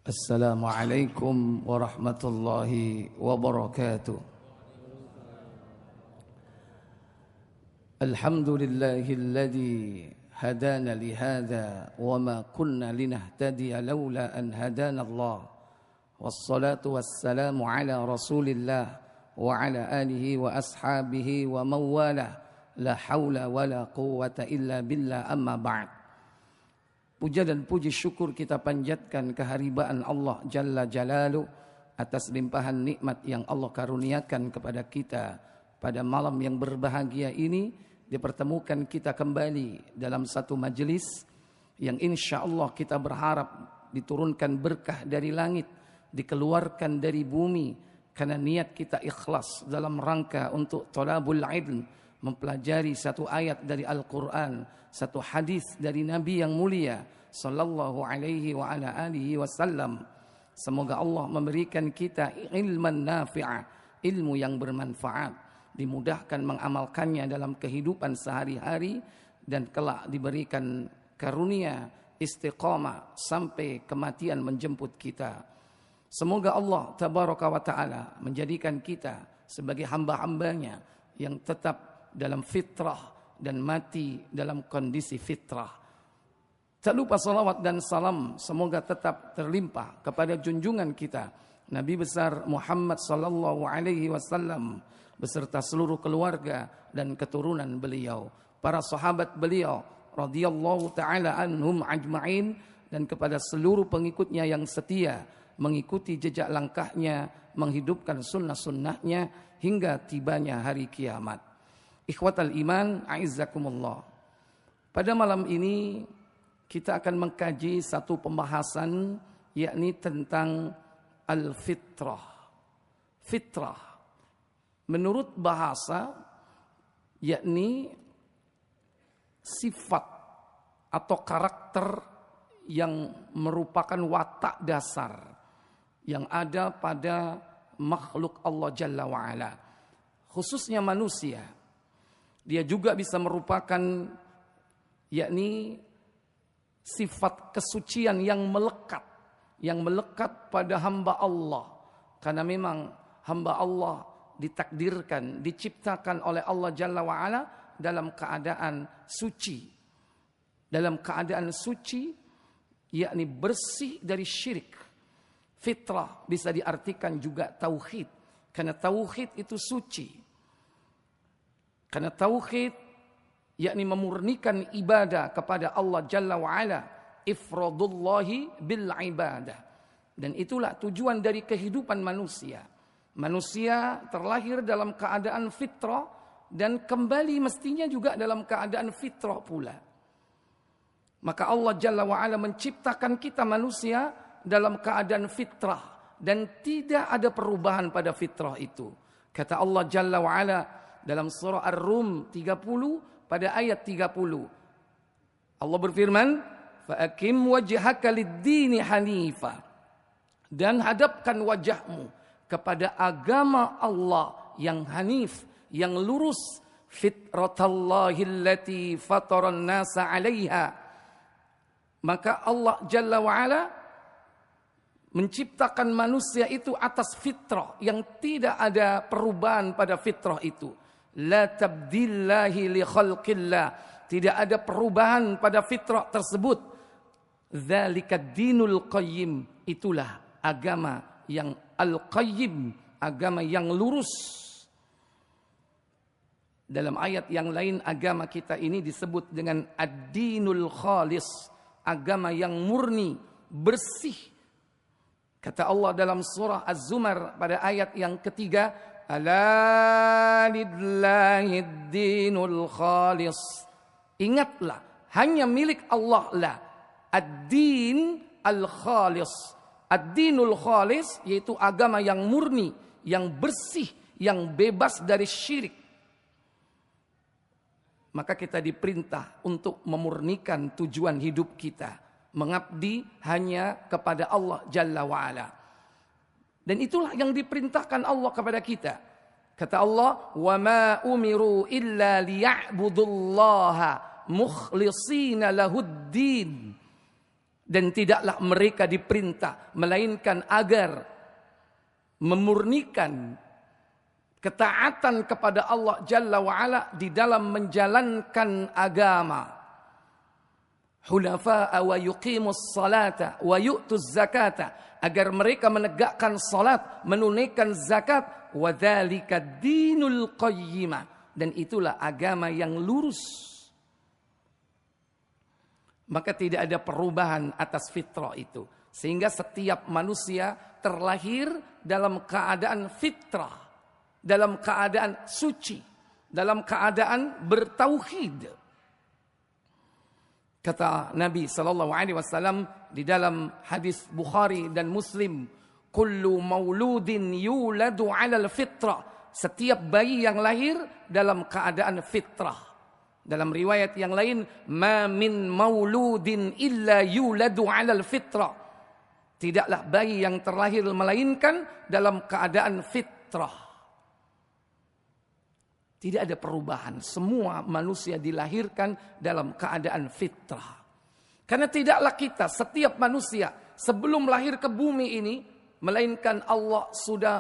Assalamualaikum warahmatullahi wabarakatuh. Alhamdulillahilladzi hadana lihada wa ma kunna linahtadiya laula an hadana Allah. Wassalatu wassalamu ala Rasulillah wa ala alihi wa ashabihi wa mawalah. La haula wa la quwwata illa billah, amma ba'd. Puja dan puji syukur kita panjatkan keharibaan Allah Jalla Jalaluh atas limpahan nikmat yang Allah karuniakan kepada kita pada malam yang berbahagia ini. Dipertemukan kita kembali dalam satu majelis yang insya Allah kita berharap diturunkan berkah dari langit, dikeluarkan dari bumi, karena niat kita ikhlas dalam rangka untuk thalabul ilm, mempelajari satu ayat dari Al-Quran, satu hadis dari Nabi yang mulia sallallahu alaihi wa ala alihi wasallam. Semoga Allah memberikan kita ilman nafi'ah, ilmu yang bermanfaat, dimudahkan mengamalkannya dalam kehidupan sehari-hari, dan kelak diberikan karunia istiqamah sampai kematian menjemput kita. Semoga Allah tabaraka wa ta'ala menjadikan kita sebagai hamba-hambanya yang tetap dalam fitrah dan mati dalam kondisi fitrah. Tak lupa salawat dan salam semoga tetap terlimpah kepada junjungan kita Nabi besar Muhammad sallallahu alaihi wasallam beserta seluruh keluarga dan keturunan beliau, para sahabat beliau radhiyallahu taala anhum ajma'in, dan kepada seluruh pengikutnya yang setia mengikuti jejak langkahnya, menghidupkan sunnah-sunnahnya hingga tibanya hari kiamat. Ikhwatal iman, a'izzakumullah. Pada malam ini kita akan mengkaji satu pembahasan, yakni tentang al-fitrah. Fitrah menurut bahasa yakni sifat atau karakter yang merupakan watak dasar yang ada pada makhluk Allah Jalla wa'ala, khususnya manusia. Dia juga bisa merupakan yakni sifat kesucian yang melekat pada hamba Allah. Karena memang hamba Allah ditakdirkan, diciptakan oleh Allah Jalla wa'ala dalam keadaan suci. Dalam keadaan suci, yakni bersih dari syirik. Fitrah bisa diartikan juga tauhid, karena tauhid itu suci. Karena tauhid yakni memurnikan ibadah kepada Allah Jalla wa'ala, ifradullahi bil ibadah. Dan itulah tujuan dari kehidupan manusia. Manusia terlahir dalam keadaan fitrah dan kembali mestinya juga dalam keadaan fitrah pula. Maka Allah Jalla wa'ala menciptakan kita manusia dalam keadaan fitrah dan tidak ada perubahan pada fitrah itu. Kata Allah Jalla wa'ala dalam surah Ar-Rum 30 pada ayat 30. Allah berfirman, "Fa'akim wajhaka lid-dini hanifa." Dan hadapkan wajahmu kepada agama Allah yang hanif, yang lurus, fitratallahi allati fataran nasa 'alaiha. Maka Allah Jalla wa'ala menciptakan manusia itu atas fitrah yang tidak ada perubahan pada fitrah itu. La tabdillahi li khalqillah. Tidak ada perubahan pada fitrah tersebut. Dzalikad dinul qayyim. Itulah agama yang al-qayyim, agama yang lurus. Dalam ayat yang lain agama kita ini disebut dengan ad-dinul khalis, agama yang murni, bersih. Kata Allah dalam surah Az-Zumar pada ayat yang ketiga, ala lidllahid dinul khalis. Ingatlah, hanya milik Allah lah ad-din al-khalis. Ad-dinul khalis yaitu agama yang murni, yang bersih, yang bebas dari syirik. Maka kita diperintah untuk memurnikan tujuan hidup kita, mengabdi hanya kepada Allah Jalla wa'ala. Dan itulah yang diperintahkan Allah kepada kita. Kata Allah, "Wa ma umiru illa liya'budullaha mukhlishina lahuddin." Dan tidaklah mereka diperintah melainkan agar memurnikan ketaatan kepada Allah Jalla wa'ala di dalam menjalankan agama. Hunafa'a wa yuqimus salata wa yu'tuz zakata, agar mereka menegakkan salat, menunaikan zakat, wa dzalika dinul qayyimah, dan itulah agama yang lurus. Maka tidak ada perubahan atas fitrah itu. Sehingga setiap manusia terlahir dalam keadaan fitrah, dalam keadaan suci, dalam keadaan bertauhid. Kata Nabi SAW di dalam hadis Bukhari dan Muslim, kullu mauludin yuladu 'alal fitrah, setiap bayi yang lahir dalam keadaan fitrah. Dalam riwayat yang lain, ma min mauludin illa yuladu 'alal fitrah, tidaklah bayi yang terlahir melainkan dalam keadaan fitrah. Tidak ada perubahan, semua manusia dilahirkan dalam keadaan fitrah. Karena tidaklah kita, setiap manusia sebelum lahir ke bumi ini, melainkan Allah sudah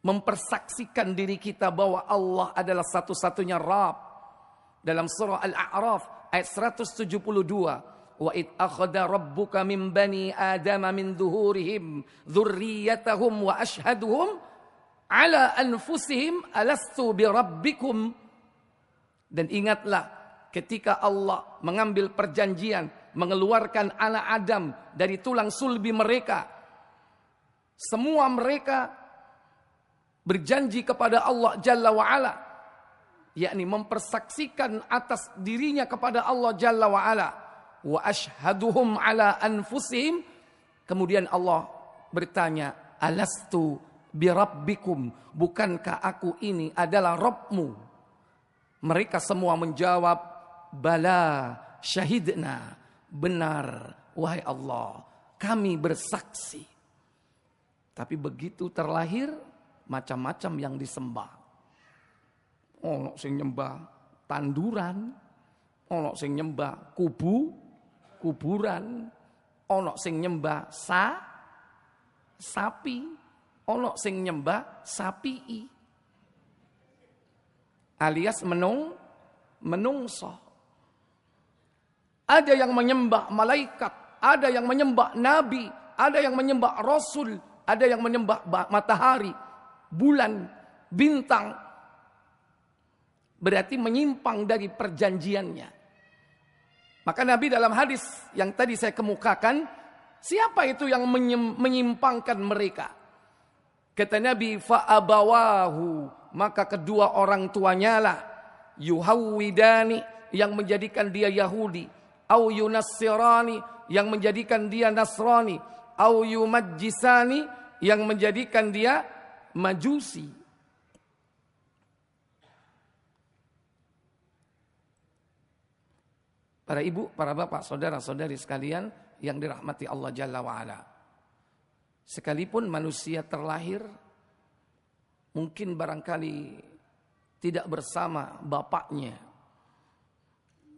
mempersaksikan diri kita bahwa Allah adalah satu-satunya Rabb. Dalam surah Al-A'raf ayat 172, wa id akhadha rabbuka min bani adama min dhuhurihim dzurriyyatahum wa ashhaduhum ala anfusihim alastu birabbikum. Dan ingatlah ketika Allah mengambil perjanjian mengeluarkan anak Adam dari tulang sulbi mereka, semua mereka berjanji kepada Allah Jalla wa'ala, yakni mempersaksikan atas dirinya kepada Allah Jalla wa'ala. Wa ashhaduhum ala anfusihim. Kemudian Allah bertanya, alastu birabbikum, bukankah aku ini adalah Rabbmu? Mereka semua menjawab, bala syahidna, benar wahai Allah, kami bersaksi. Tapi begitu terlahir, macam-macam yang disembah. Ono sing nyembah tanduran, ono sing nyembah kuburan, ono sing nyembah sapi, ono sing nyembah sapii, alias menungso. Ada yang menyembah malaikat, ada yang menyembah nabi, ada yang menyembah rasul, ada yang menyembah matahari, bulan, bintang. Berarti menyimpang dari perjanjiannya. Maka Nabi dalam hadis yang tadi saya kemukakan, siapa itu yang menyimpangkan mereka? Kata Nabi, fa'abawahu, maka kedua orang tuanya lah, yuhawwidani, yang menjadikan dia Yahudi, au yunassirani, yang menjadikan dia Nasrani, au yumajjisani, yang menjadikan dia Majusi. Para ibu, para bapak, saudara-saudari sekalian yang dirahmati Allah Jalla wa'ala. Sekalipun manusia terlahir, mungkin barangkali tidak bersama bapaknya.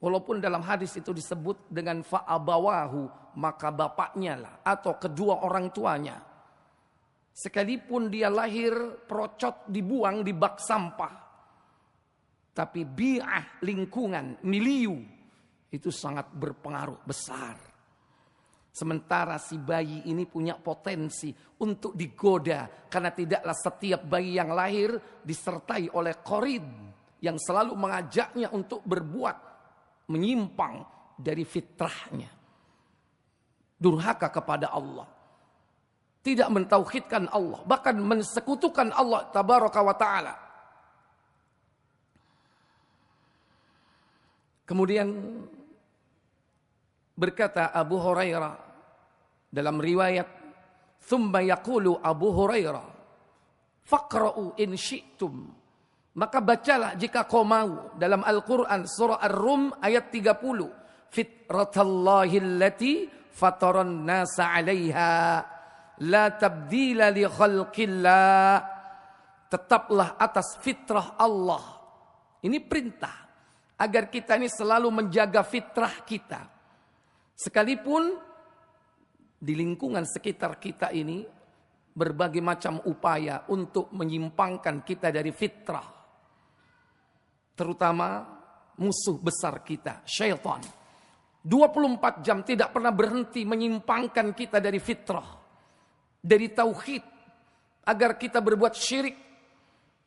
Walaupun dalam hadis itu disebut dengan fa'abawahu, maka bapaknya lah, atau kedua orang tuanya. Sekalipun dia lahir procot dibuang di bak sampah, tapi bi'ah, lingkungan, milieu, itu sangat berpengaruh besar. Sementara si bayi ini punya potensi untuk digoda, karena tidaklah setiap bayi yang lahir disertai oleh qarin yang selalu mengajaknya untuk berbuat menyimpang dari fitrahnya, durhaka kepada Allah, tidak mentauhidkan Allah, bahkan mensekutukan Allah tabaraka wa ta'ala. Kemudian berkata Abu Hurairah dalam riwayat, thumma yaqulu Abu Hurairah, faqra'u in syi'tum, maka bacalah jika kau mau, dalam Al-Quran surah Ar-Rum ayat 30, fitratallahi allati fataran nasa 'alaiha la tabdila li khalqillah, tetaplah atas fitrah Allah. Ini perintah agar kita ini selalu menjaga fitrah kita. Sekalipun di lingkungan sekitar kita ini berbagai macam upaya untuk menyimpangkan kita dari fitrah. Terutama musuh besar kita, syaitan. 24 jam tidak pernah berhenti menyimpangkan kita dari fitrah, dari tauhid, agar kita berbuat syirik,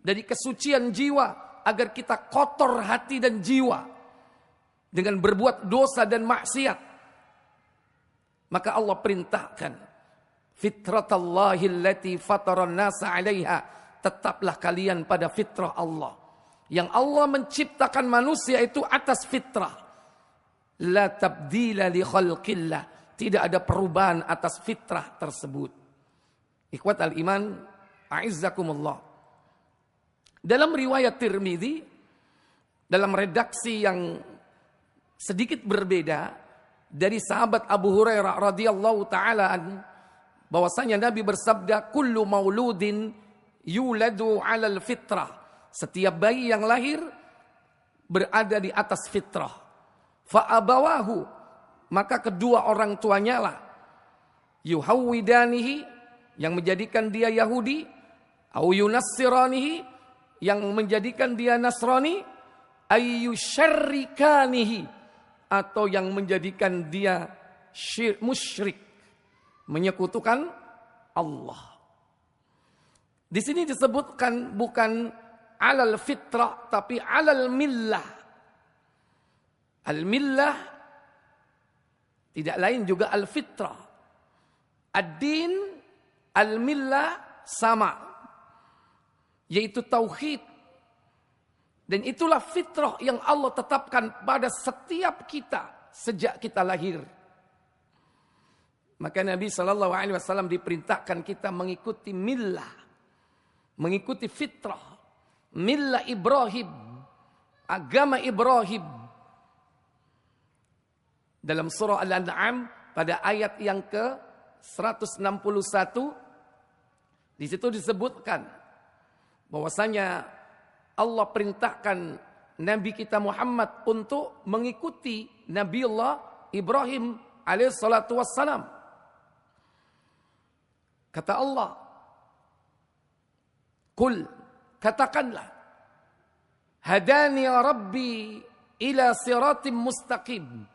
dari kesucian jiwa, agar kita kotor hati dan jiwa dengan berbuat dosa dan maksiat. Maka Allah perintahkan, fitratallahi allati fataran nasa 'alaiha, tetaplah kalian pada fitrah Allah. Yang Allah menciptakan manusia itu atas fitrah. La tabdila li khalqillah, tidak ada perubahan atas fitrah tersebut. Ikhwat al-iman, a'izzakumullah. Dalam riwayat Tirmidzi, dalam redaksi yang sedikit berbeda dari sahabat Abu Hurairah radhiyallahu taala an, bahwasanya Nabi bersabda, kullu mauludin yuladu 'alal fitrah. Setiap bayi yang lahir berada di atas fitrah. Fa'abawahu, maka kedua orang tuanya lah, yuhawwidanihi, yang menjadikan dia Yahudi, au yunassiranihi, yang menjadikan dia Nasrani, ayyusyarrikanihi, atau yang menjadikan dia musyrik, menyekutukan Allah. Di sini disebutkan bukan alal fitrah, tapi alal millah. Al-millah tidak lain juga al-fitrah. Ad-din, al-millah sama, yaitu tauhid. Dan itulah fitrah yang Allah tetapkan pada setiap kita sejak kita lahir. Maka Nabi SAW diperintahkan kita mengikuti millah, mengikuti fitrah, millah Ibrahim, agama Ibrahim. Dalam surah Al-An'am pada ayat yang ke-161, di situ disebutkan bahwasanya Allah perintahkan Nabi kita Muhammad untuk mengikuti Nabiullah Ibrahim alaihissalatu wassalam. Kata Allah, Qul, katakanlah, hadani ya Rabbi ila siratim mustaqim.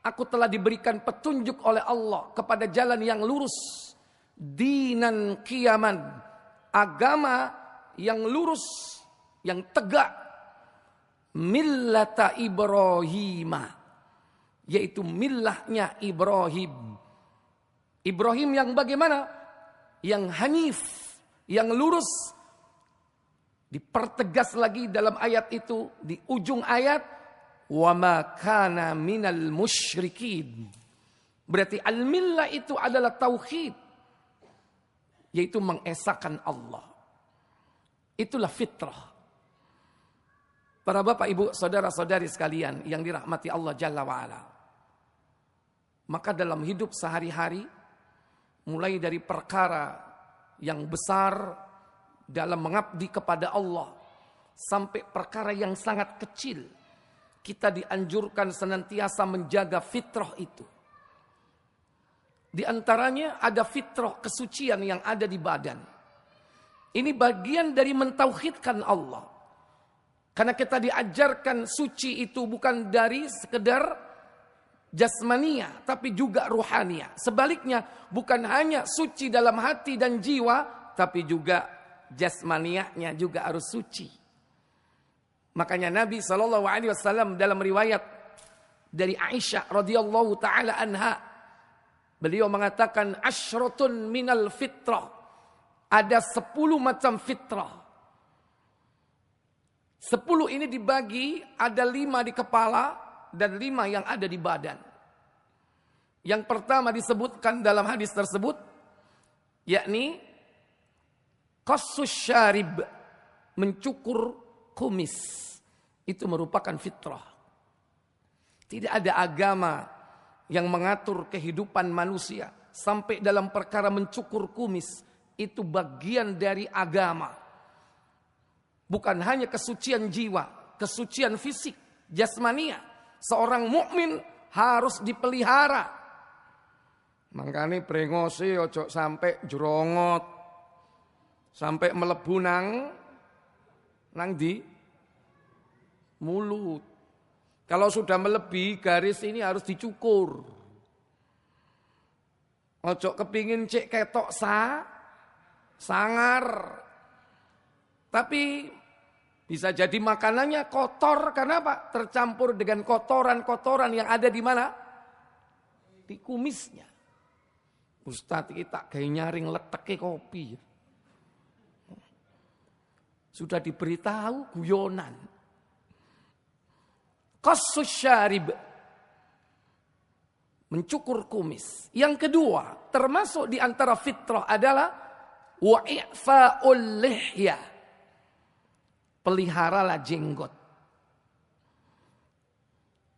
Aku telah diberikan petunjuk oleh Allah kepada jalan yang lurus. Dinan qiyaman, agama yang lurus, yang tegak. Millata Ibrahimah, yaitu millahnya Ibrahim. Ibrahim yang bagaimana? Yang hanif, yang lurus. Dipertegas lagi dalam ayat itu, di ujung ayat, wa ma kana minal musyrikin. Berarti al-millah itu adalah tauhid, yaitu mengesahkan Allah. Itulah fitrah. Para bapak, ibu, saudara-saudari sekalian yang dirahmati Allah Jalla wa'ala. Maka dalam hidup sehari-hari, mulai dari perkara yang besar dalam mengabdi kepada Allah, sampai perkara yang sangat kecil, kita dianjurkan senantiasa menjaga fitrah itu. Di antaranya ada fitrah kesucian yang ada di badan. Ini bagian dari mentauhidkan Allah. Karena kita diajarkan suci itu bukan dari sekedar jasmania, tapi juga ruhania. Sebaliknya, bukan hanya suci dalam hati dan jiwa, tapi juga jasmanianya juga harus suci. Makanya Nabi SAW dalam riwayat dari Aisyah radhiyallahu taala anha, beliau mengatakan asyratun minal fitrah. Ada 10 macam fitrah. 10 ini dibagi, ada 5 di kepala dan 5 yang ada di badan. Yang pertama disebutkan dalam hadis tersebut, yakni qassus syarib, mencukur kumis. Itu merupakan fitrah. Tidak ada agama yang mengatur kehidupan manusia sampai dalam perkara mencukur kumis. Itu bagian dari agama. Bukan hanya kesucian jiwa, kesucian fisik, jasmania. Seorang mukmin harus dipelihara. Makanya brengose ojo sampai jerongot, sampai melebu nang di mulut. Kalau sudah melebihi garis ini harus dicukur. Ojo kepingin cek ketok sangar. Tapi bisa jadi makanannya kotor karena apa? Tercampur dengan kotoran-kotoran yang ada di mana? Di kumisnya. Ustadz kita kayak nyaring leteke kopi. Sudah diberitahu guyonan. Qassus syarib. Mencukur kumis. Yang kedua, termasuk di antara fitrah adalah wa'ifa'ul lihya. Peliharalah jenggot.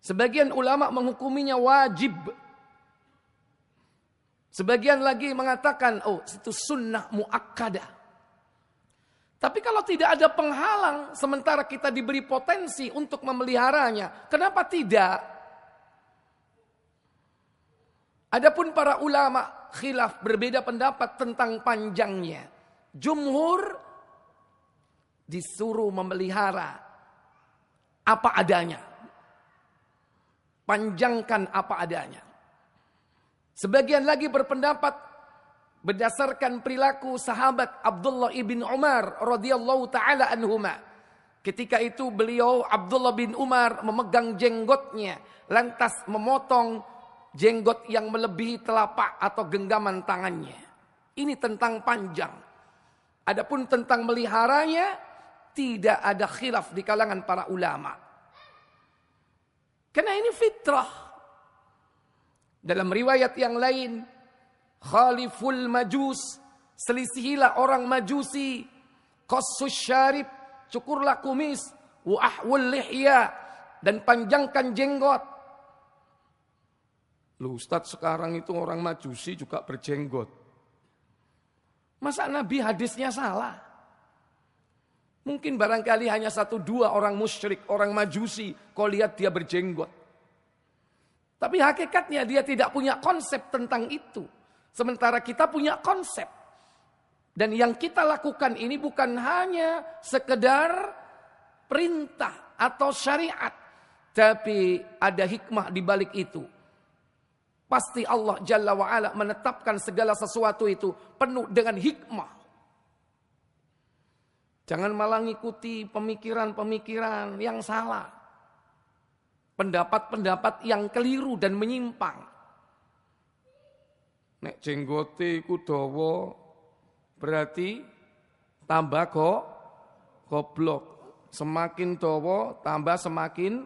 Sebagian ulama menghukuminya wajib. Sebagian lagi mengatakan, oh itu sunnah muakkadah. Tapi kalau tidak ada penghalang, sementara kita diberi potensi untuk memeliharanya, kenapa tidak? Adapun para ulama khilaf berbeda pendapat tentang panjangnya. Jumhur disuruh memelihara apa adanya. Panjangkan apa adanya. Sebagian lagi berpendapat berdasarkan perilaku sahabat Abdullah ibn Umar radhiyallahu taala anhuma. Ketika itu beliau Abdullah bin Umar memegang jenggotnya, lantas memotong jenggot yang melebihi telapak atau genggaman tangannya. Ini tentang panjang. Adapun tentang meliharanya tidak ada khilaf di kalangan para ulama. Karena ini fitrah. Dalam riwayat yang lain, khaliful majus, selisihilah orang majusi, qassus syarib, cukurlah kumis, wa ahwul lihya, dan panjangkan jenggot. Loh Ustadz, sekarang itu orang majusi juga berjenggot. Masa Nabi hadisnya salah? Mungkin barangkali hanya 1-2 orang musyrik, orang majusi, kau lihat dia berjenggot. Tapi hakikatnya dia tidak punya konsep tentang itu. Sementara kita punya konsep. Dan yang kita lakukan ini bukan hanya sekedar perintah atau syariat. Tapi ada hikmah di balik itu. Pasti Allah Jalla wa'ala menetapkan segala sesuatu itu penuh dengan hikmah. Jangan malah ngikuti pemikiran-pemikiran yang salah. Pendapat-pendapat yang keliru dan menyimpang. Nek jenggote iku dawa berarti tambah goblok. Semakin dawa tambah semakin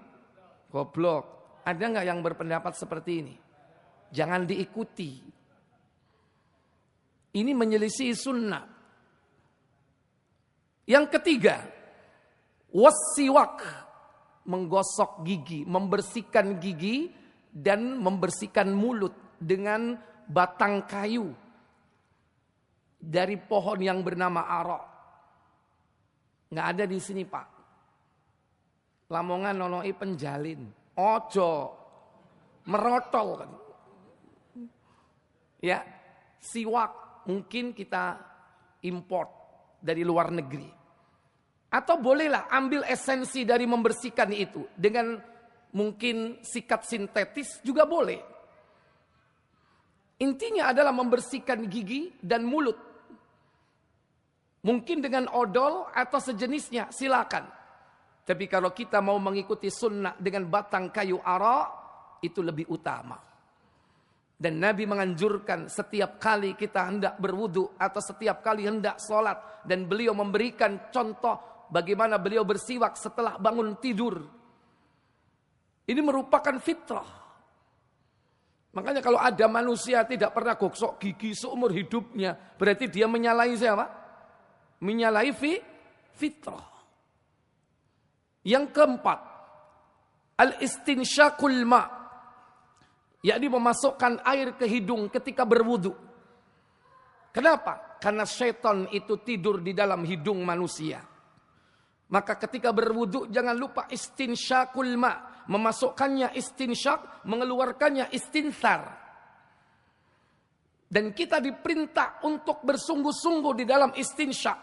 goblok. Ada enggak yang berpendapat seperti ini? Jangan diikuti. Ini menyelisih sunnah. Yang ketiga, wassiwak. Menggosok gigi, membersihkan gigi dan membersihkan mulut dengan batang kayu dari pohon yang bernama arok. Nggak ada di sini Pak. Lamongan nonoi penjalin, ojo merotol kan. Ya, siwak mungkin kita import dari luar negeri. Atau bolehlah ambil esensi dari membersihkan itu. Dengan mungkin sikat sintetis juga boleh. Intinya adalah membersihkan gigi dan mulut. Mungkin dengan odol atau sejenisnya silakan. Tapi kalau kita mau mengikuti sunnah dengan batang kayu ara, itu lebih utama. Dan Nabi menganjurkan setiap kali kita hendak berwudu atau setiap kali hendak sholat. Dan beliau memberikan contoh bagaimana beliau bersiwak setelah bangun tidur. Ini merupakan fitrah. Makanya kalau ada manusia tidak pernah gosok gigi seumur hidupnya, berarti dia menyalahi siapa? Menyalahi fitrah. Yang keempat, al-istinsyaqul ma', yakni memasukkan air ke hidung ketika berwudu. Kenapa? Karena setan itu tidur di dalam hidung manusia. Maka ketika berwudu jangan lupa istinsyaqul ma', memasukkannya istinsyak, mengeluarkannya istinsar. Dan kita diperintah untuk bersungguh-sungguh di dalam istinsyak.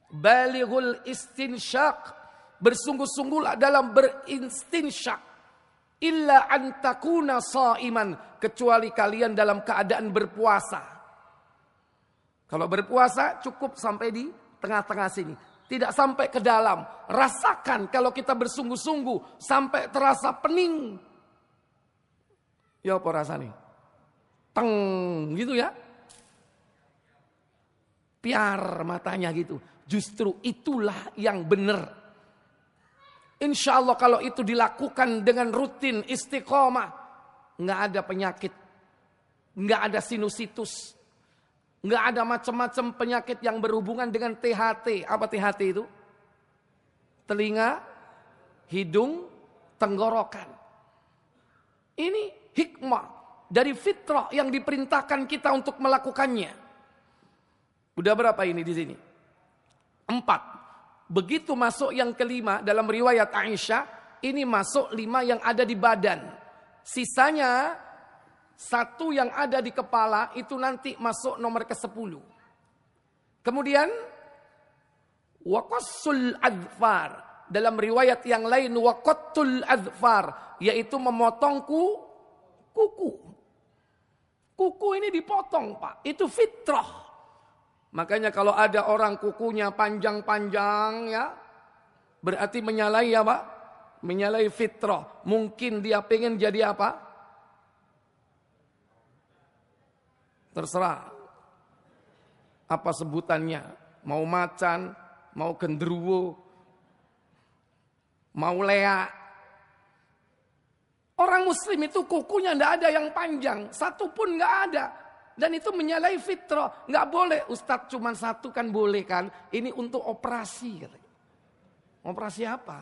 Balighul istinsyak, bersungguh-sungguhlah dalam beristinsyak. Illa an takuna shaiman, kecuali kalian dalam keadaan berpuasa. Kalau berpuasa cukup sampai di tengah-tengah sini, tidak sampai ke dalam. Rasakan kalau kita bersungguh-sungguh sampai terasa pening. Ya apa rasanya? Teng gitu ya. Piar matanya gitu. Justru itulah yang benar. Insya Allah kalau itu dilakukan dengan rutin istiqomah, nggak ada penyakit, nggak ada sinusitus, nggak ada macam-macam penyakit yang berhubungan dengan THT. Apa THT itu? Telinga, hidung, tenggorokan. Ini hikmah dari fitrah yang diperintahkan kita untuk melakukannya. Udah berapa ini di sini? 4. Begitu masuk yang kelima dalam riwayat Aisyah, ini masuk 5 yang ada di badan. Sisanya 1 yang ada di kepala itu nanti masuk nomor ke-10. Kemudian waqassul adfar. Dalam riwayat yang lain waqattul adfar, yaitu memotong kuku. Kuku ini dipotong, Pak. Itu fitrah. Makanya kalau ada orang kukunya panjang-panjang ya, berarti menyalahi apa? Menyalahi fitrah. Mungkin dia pengen jadi apa? Terserah. Apa sebutannya? Mau macan, mau genderuwo, mau leak. Orang muslim itu kukunya tidak ada yang panjang. 1 pun nggak ada. Dan itu menyalahi fitrah. Nggak boleh. Ustadz cuma 1 kan boleh kan. Ini untuk operasi. Katanya. Operasi apa?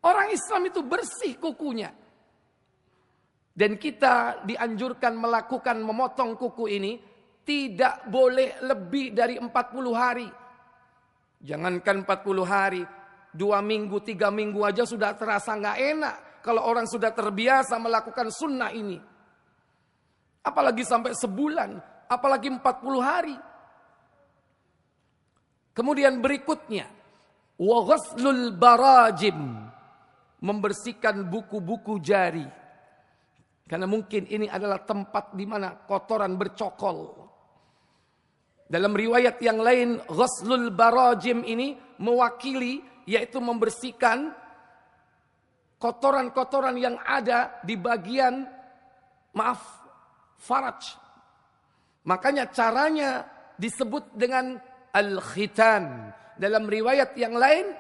Orang Islam itu bersih kukunya. Dan kita dianjurkan melakukan memotong kuku ini. Tidak boleh lebih dari 40 hari. Jangankan 40 hari. 2 minggu, 3 minggu aja sudah terasa nggak enak. Kalau orang sudah terbiasa melakukan sunnah ini. Apalagi sampai sebulan. Apalagi 40 hari. Kemudian berikutnya. Wa ghaslul barajim. Membersihkan buku-buku jari. Karena mungkin ini adalah tempat di mana kotoran bercokol. Dalam riwayat yang lain. Ghaslul barajim ini mewakili. Yaitu membersihkan kotoran-kotoran yang ada di bagian, faraj. Makanya caranya disebut dengan al-khitan. Dalam riwayat yang lain,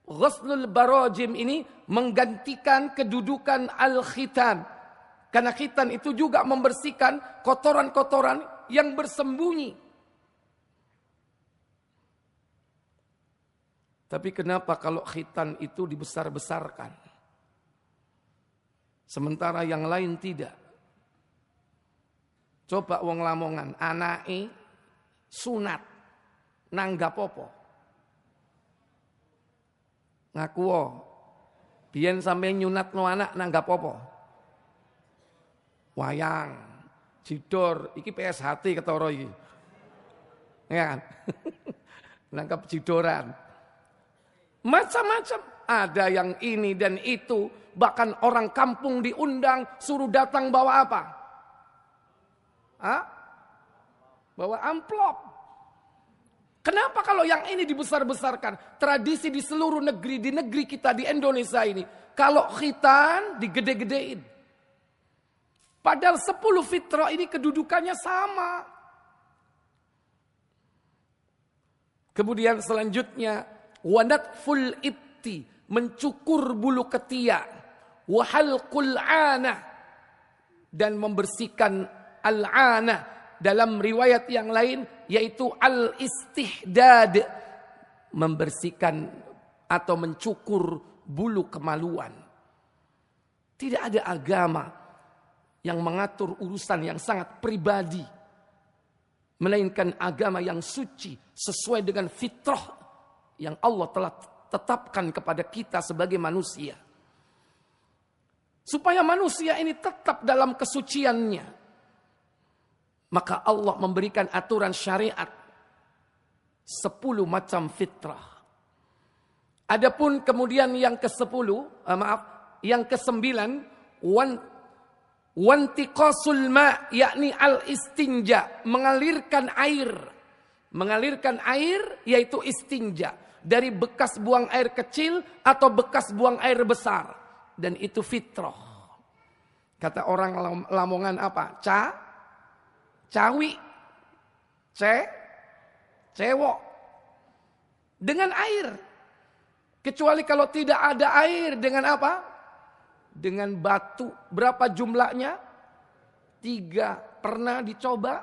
ghaslul barajim ini menggantikan kedudukan al-khitan. Karena khitan itu juga membersihkan kotoran-kotoran yang bersembunyi. Tapi kenapa kalau khitan itu dibesar-besarkan? Sementara yang lain tidak. Coba wong Lamongan, anake sunat nanggap apa? Ngaku biyen sampe nyunatno anak nanggap apa? Wayang, jidor, iki PSHT ketara iki. Ya kan? Nangkap jidoran. Macam-macam. Ada yang ini dan itu. Bahkan orang kampung diundang. Suruh datang bawa apa? Bawa amplop. Kenapa kalau yang ini dibesar-besarkan? Tradisi di seluruh negeri. Di negeri kita di Indonesia ini. Kalau khitan digede-gedein. Padahal 10 fitrah ini kedudukannya sama. Kemudian selanjutnya. Wanatful ibti, mencukur bulu ketiak. Wahalqul ana, dan membersihkan al-ana. Dalam riwayat yang lain yaitu al-istihdad, membersihkan atau mencukur bulu kemaluan. Tidak ada agama yang mengatur urusan yang sangat pribadi, melainkan agama yang suci sesuai dengan fitrah yang Allah telah tetapkan kepada kita sebagai manusia. Supaya manusia ini tetap dalam kesuciannya. Maka Allah memberikan aturan syariat 10 macam fitrah. Adapun kemudian yang yang ke-9 wantiqasul ma, yakni al-istinja, mengalirkan air. Mengalirkan air yaitu istinja, dari bekas buang air kecil atau bekas buang air besar, dan itu fitrah. Kata orang Lamongan apa? Cawi, cewok, dengan air. Kecuali kalau tidak ada air, dengan apa? Dengan batu. Berapa jumlahnya? 3. Pernah dicoba?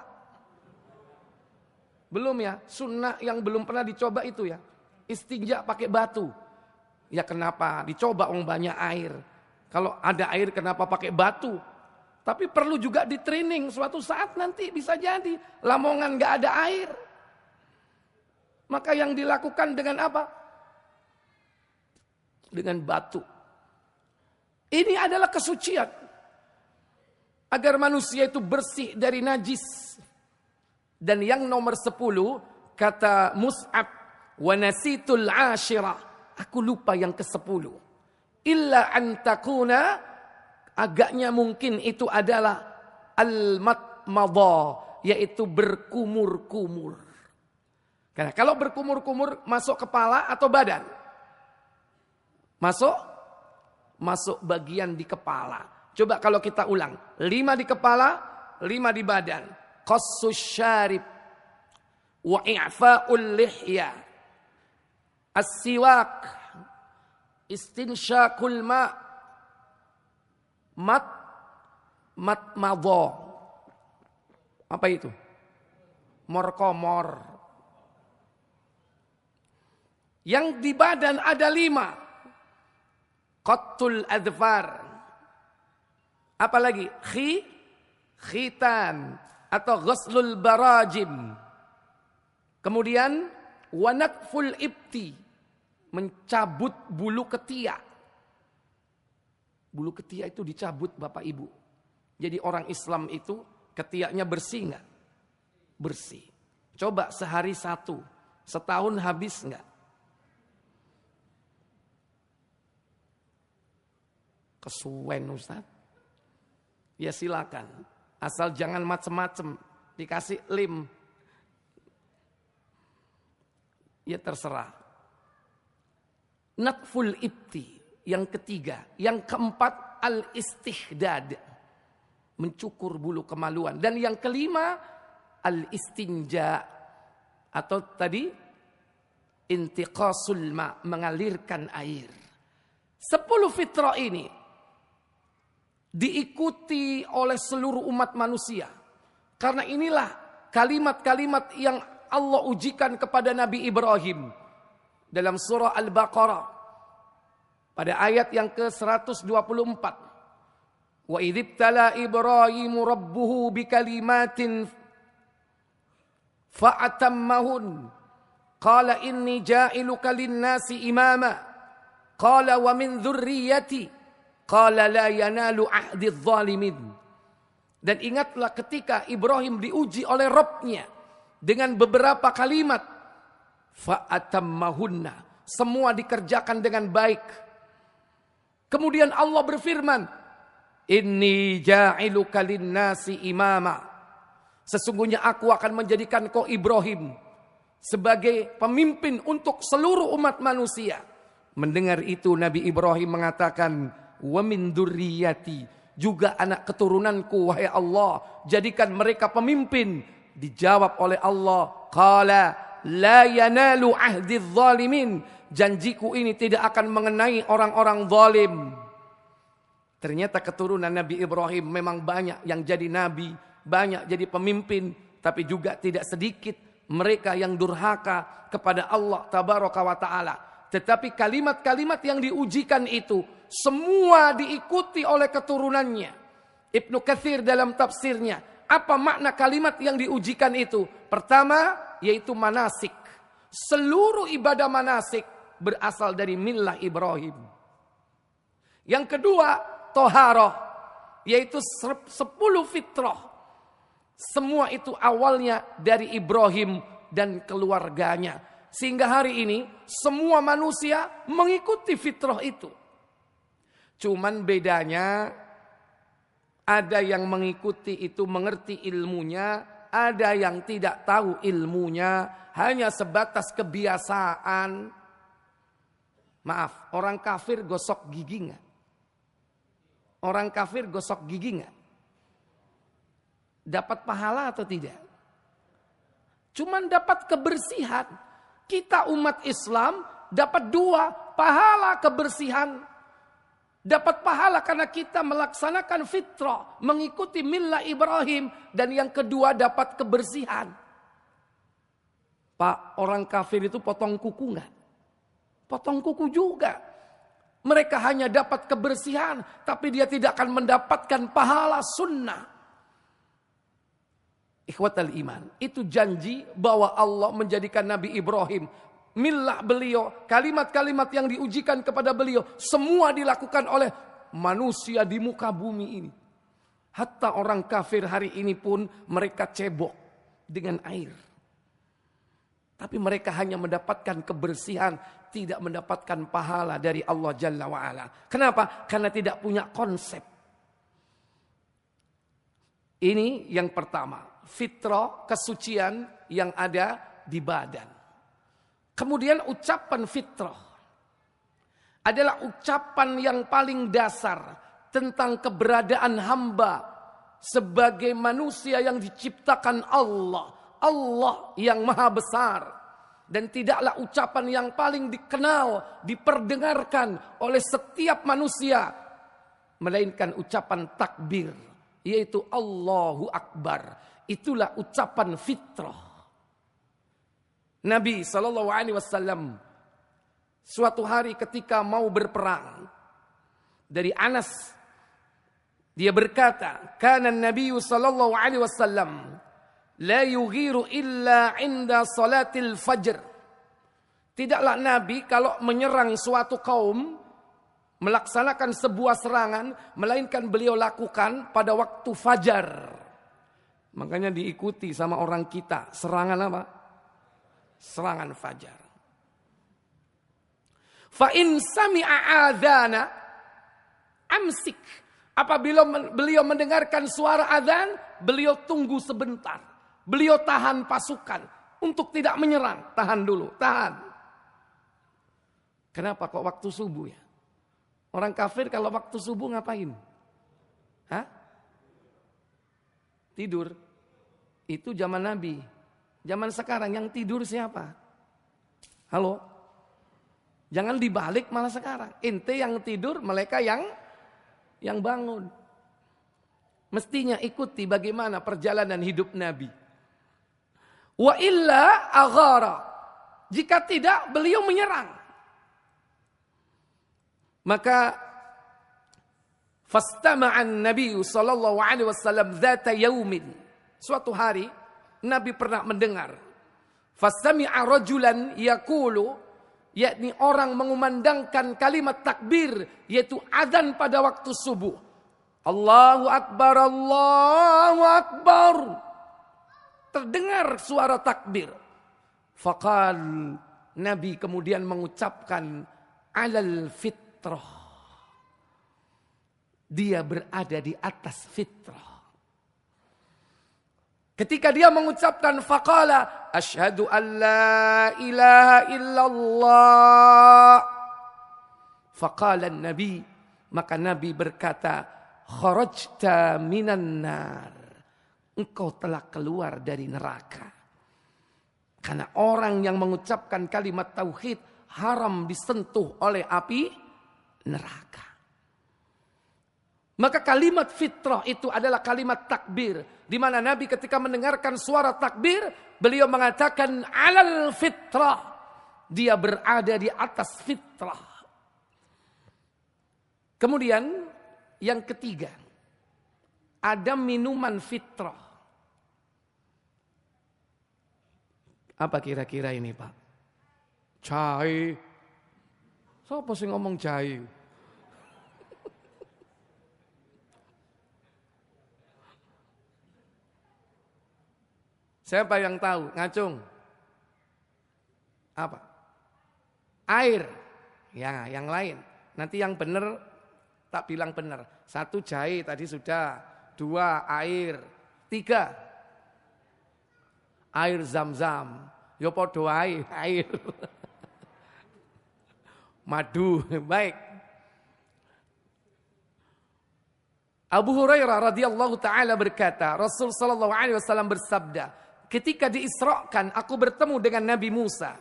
Belum ya? Sunnah yang belum pernah dicoba itu ya. Istinja pakai batu. Ya kenapa? Dicoba banyak air. Kalau ada air kenapa pakai batu? Tapi perlu juga di training, suatu saat nanti bisa jadi Lamongan gak ada air. Maka yang dilakukan dengan apa? Dengan batu. Ini adalah kesucian. Agar manusia itu bersih dari najis. Dan yang nomor 10, kata Mus'ab, wa nasitul ashira, aku lupa yang ke-10. Illa an takuna, agaknya mungkin itu adalah al-matmadha, yaitu berkumur-kumur. Karena kalau berkumur-kumur masuk kepala atau badan? Masuk bagian di kepala. Coba kalau kita ulang. 5 di kepala, 5 di badan. Qassus syarib, wa i'fa'ul lihya, as-siwak, istinsyaqul ma', matmadha. Apa itu? Morkomor. Yang di badan ada 5. Qattul adfar. Apa lagi? Khitan atau ghuslul barajim. Kemudian wanakful ibti, mencabut bulu ketiak. Bulu ketiak itu dicabut Bapak Ibu. Jadi orang Islam itu ketiaknya bersih enggak? Bersih. Coba sehari 1, setahun habis enggak? Kesuwen Ustaz. Ya silakan. Asal jangan macem-macem. Dikasih lem. Ya terserah. Natful ibti. Yang ketiga. Yang keempat al-istihdad. Mencukur bulu kemaluan. Dan yang kelima al-istinja. Atau tadi intiqasul ma, mengalirkan air. 10 fitrah ini diikuti oleh seluruh umat manusia. Karena inilah kalimat-kalimat yang Allah ujikan kepada Nabi Ibrahim. Dalam surah Al-Baqarah. Pada ayat yang ke-124. Wa idzibtala Ibrahimu rabbuhu bikalimatin fa'atammahun. Qala inni ja'iluka linnasi imama. Qala wa min dzurriyyati. Qala la yanalu ahdi dzalimin. Dan ingatlah ketika Ibrahim diuji oleh Rabb-Nya dengan beberapa kalimat, fa'atammahunna, semua dikerjakan dengan baik. Kemudian Allah berfirman, inni ja'iluka linnasi imama, sesungguhnya aku akan menjadikan kau Ibrahim sebagai pemimpin untuk seluruh umat manusia. Mendengar itu Nabi Ibrahim mengatakan, wa min dzurriyyati, juga anak keturunanku wahai Allah, jadikan mereka pemimpin. Dijawab oleh Allah, qala la yanalu ahdi dzalimin, janjiku ini tidak akan mengenai orang-orang zalim. Ternyata keturunan Nabi Ibrahim memang banyak yang jadi nabi, banyak jadi pemimpin, tapi juga tidak sedikit mereka yang durhaka kepada Allah tabaraka wa taala. Tetapi kalimat-kalimat yang diujikan itu semua diikuti oleh keturunannya. Ibnu Katsir dalam tafsirnya, apa makna kalimat yang diujikan itu? Pertama, yaitu manasik. Seluruh ibadah manasik berasal dari millah Ibrahim. Yang kedua, toharoh, yaitu 10 fitrah. Semua itu awalnya dari Ibrahim dan keluarganya. Sehingga hari ini semua manusia mengikuti fitrah itu. Cuman bedanya ada yang mengikuti itu mengerti ilmunya, ada yang tidak tahu ilmunya, hanya sebatas kebiasaan. Maaf, orang kafir gosok gigi nggak? Orang kafir gosok gigi nggak? Dapat pahala atau tidak? Cuman dapat kebersihan. Kita umat Islam dapat 2, pahala kebersihan. Dapat pahala karena kita melaksanakan fitrah, mengikuti millah Ibrahim. Dan yang kedua dapat kebersihan. Pak, orang kafir itu potong kuku nggak? Potong kuku juga. Mereka hanya dapat kebersihan, tapi dia tidak akan mendapatkan pahala sunnah. Ikhwatal iman, itu janji bahwa Allah menjadikan Nabi Ibrahim, millah beliau, kalimat-kalimat yang diujikan kepada beliau, semua dilakukan oleh manusia di muka bumi ini. Hatta orang kafir hari ini pun mereka cebok dengan air. Tapi mereka hanya mendapatkan kebersihan, tidak mendapatkan pahala dari Allah Jalla wa'ala. Kenapa? Karena tidak punya konsep. Ini yang pertama. Fitrah, kesucian yang ada di badan. Kemudian ucapan fitrah adalah ucapan yang paling dasar tentang keberadaan hamba sebagai manusia yang diciptakan Allah. Allah yang maha besar. Dan tidaklah ucapan yang paling dikenal, diperdengarkan oleh setiap manusia, melainkan ucapan takbir, yaitu Allahu Akbar. Itulah ucapan fitrah. Nabi SAW suatu hari ketika mau berperang, dari Anas dia berkata, kana Nabi SAW la yughiru illa inda salatil fajr. Tidaklah Nabi kalau menyerang suatu kaum, melaksanakan sebuah serangan, melainkan beliau lakukan pada waktu fajar. Makanya diikuti sama orang kita. Serangan apa? Serangan fajar. Fa in sami'a adzana amsik. Apabila beliau mendengarkan suara azan, beliau tunggu sebentar. Beliau tahan pasukan untuk tidak menyerang. Tahan dulu, tahan. Kenapa kok waktu subuh ya? Orang kafir kalau waktu subuh ngapain? Hah? Tidur. Itu zaman Nabi. Zaman sekarang yang tidur siapa? Halo? Jangan dibalik malah sekarang. Ente yang tidur, mereka yang bangun. Mestinya ikuti bagaimana perjalanan hidup Nabi. Wa illa aghara. Jika tidak, beliau menyerang. Maka fastama'an Nabi sallallahu alaihi wasallam dzata yaumin. Suatu hari Nabi pernah mendengar fasami'a rajulan yaqulu, yakni orang mengumandangkan kalimat takbir, yaitu azan pada waktu subuh. Allahu Akbar, Allahu Akbar. Terdengar suara takbir. Faqal, Nabi kemudian mengucapkan alal fitrah. Dia berada di atas fitrah. Ketika dia mengucapkan faqala asyhadu an la ilaha illallah. Faqala Nabi, maka Nabi berkata, kharajta minan nar. Engkau telah keluar dari neraka. Karena orang yang mengucapkan kalimat tauhid haram disentuh oleh api neraka. Maka kalimat fitrah itu adalah kalimat takbir. Di mana Nabi ketika mendengarkan suara takbir, beliau mengatakan alal fitrah. Dia berada di atas fitrah. Kemudian yang ketiga, ada minuman fitrah. Apa kira-kira ini Pak? Jahe. Siapa sih ngomong jahe? Siapa yang tahu? Ngacung. Apa? Air. Ya, yang lain. Nanti yang benar tak bilang benar. 1 jahe tadi sudah. 2 air. 3 air zam-zam. Ya podo air. Madu. Baik. Abu Hurairah radhiyallahu taala berkata, Rasul sallallahu alaihi wasallam bersabda, ketika diisrakan aku bertemu dengan Nabi Musa.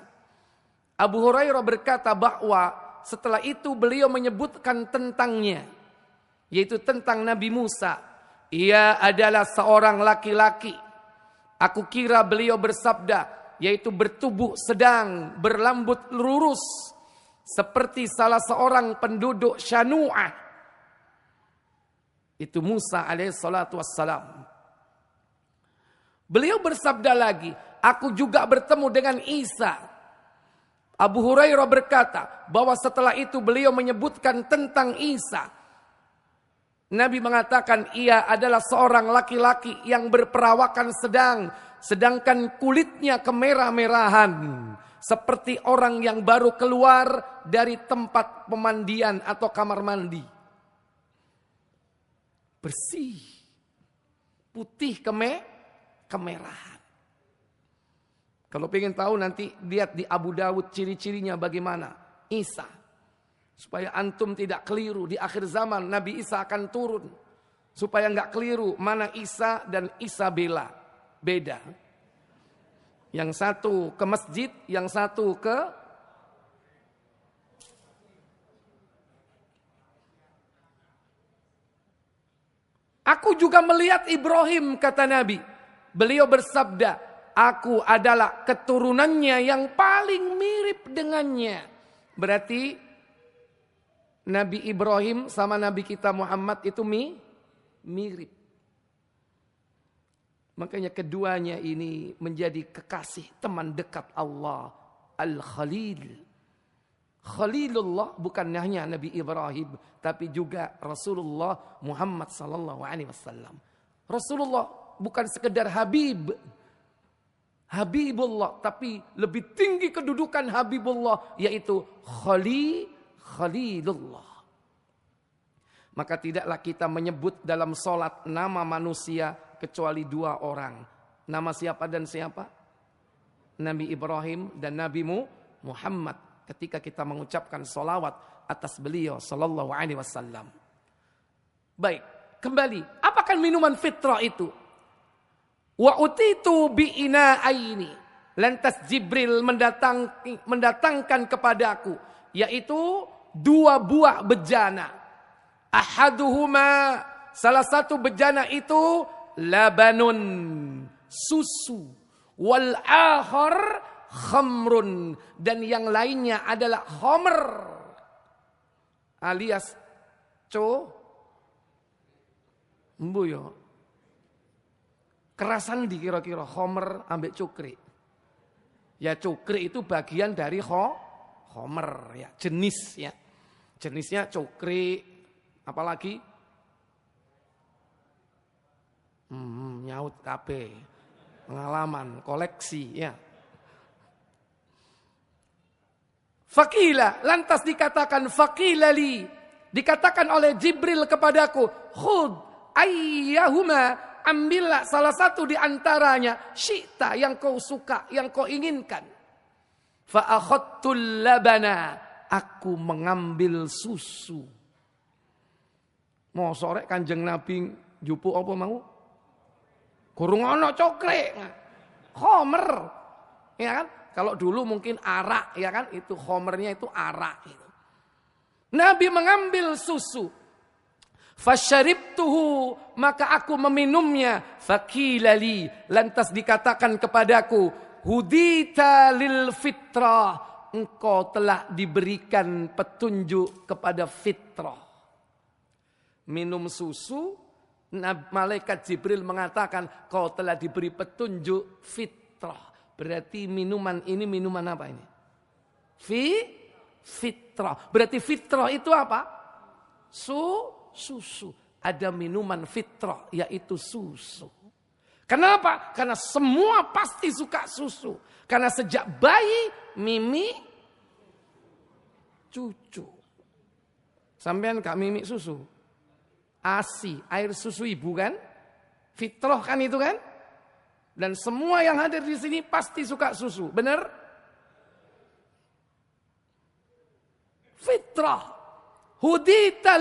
Abu Hurairah berkata bahwa setelah itu beliau menyebutkan tentangnya, yaitu tentang Nabi Musa. Ia adalah seorang laki-laki. Aku kira beliau bersabda, yaitu bertubuh sedang, berrambut lurus, seperti salah seorang penduduk Syanu'ah. Itu Musa alaihissalatu wassalam. Beliau bersabda lagi, aku juga bertemu dengan Isa. Abu Hurairah berkata bahwa setelah itu beliau menyebutkan tentang Isa. Nabi mengatakan ia adalah seorang laki-laki yang berperawakan sedang, sedangkan kulitnya kemerah-merahan, seperti orang yang baru keluar dari tempat pemandian atau kamar mandi. Bersih, putih kemerahan. Kalau pengen tahu nanti lihat di Abu Dawud ciri-cirinya bagaimana Isa. Supaya antum tidak keliru di akhir zaman Nabi Isa akan turun. Supaya enggak keliru mana Isa dan Isabella. Beda. Yang satu ke masjid, yang satu ke Aku juga melihat Ibrahim, kata Nabi. Beliau bersabda, aku adalah keturunannya yang paling mirip dengannya. Berarti Nabi Ibrahim sama Nabi kita Muhammad itu mirip. Makanya keduanya ini menjadi kekasih teman dekat Allah. Al-Khalil. Khalilullah bukan hanya Nabi Ibrahim, tapi juga Rasulullah Muhammad sallallahu alaihi wasallam. Rasulullah bukan sekedar Habibullah, tapi lebih tinggi kedudukan Habibullah, yaitu Khalilullah. Maka tidaklah kita menyebut dalam sholat nama manusia kecuali 2 orang. Nama siapa dan siapa? Nabi Ibrahim dan Nabi Muhammad. Ketika kita mengucapkan sholawat atas beliau sallallahu alaihi wasallam. Baik, kembali. Apakah minuman fitrah itu? Wa utitu bi ina'aini. Lantas Jibril mendatangkan kepadaku, yaitu 2 buah bejana. Ahaduhuma, salah satu bejana itu labanun, susu, wal akhar khamrun, dan yang lainnya adalah khamr alias mbuyo. Kerasan di kira-kira khamr ambek cukri. Ya cukri itu bagian dari khamr ya, jenis ya. Jenisnya cukri, apalagi nyaut kabeh. Pengalaman, koleksi ya. Fakila, lantas dikatakan fakilali, dikatakan oleh Jibril kepadaku, khud ayyahuma, ambillah salah satu di antaranya, syi'ta, yang kau suka, yang kau inginkan. Fa akhadtul labana, aku mengambil susu. Mau sore Kanjeng Nabi jupu apa mau? Kurung ono cokre, khamr, ya kan? Kalau dulu mungkin arak, ya kan? Itu khomernya itu arak. Gitu. Nabi mengambil susu. Fasyaribtuhu, maka aku meminumnya. Fakilali, lantas dikatakan kepadaku, hudita lil fitrah, engkau telah diberikan petunjuk kepada fitrah. Minum susu, malaikat Jibril mengatakan, kau telah diberi petunjuk fitrah. Berarti minuman ini minuman apa ini? fitrah. Berarti fitrah itu apa? Susu. Ada minuman fitrah, yaitu susu. Kenapa? Karena semua pasti suka susu. Karena sejak bayi, mimi, cucu. Sampean gak mimi susu? ASI, air susu ibu kan? Fitrah kan itu kan? Dan semua yang hadir di sini pasti suka susu. Benar? Fitrah. Hudita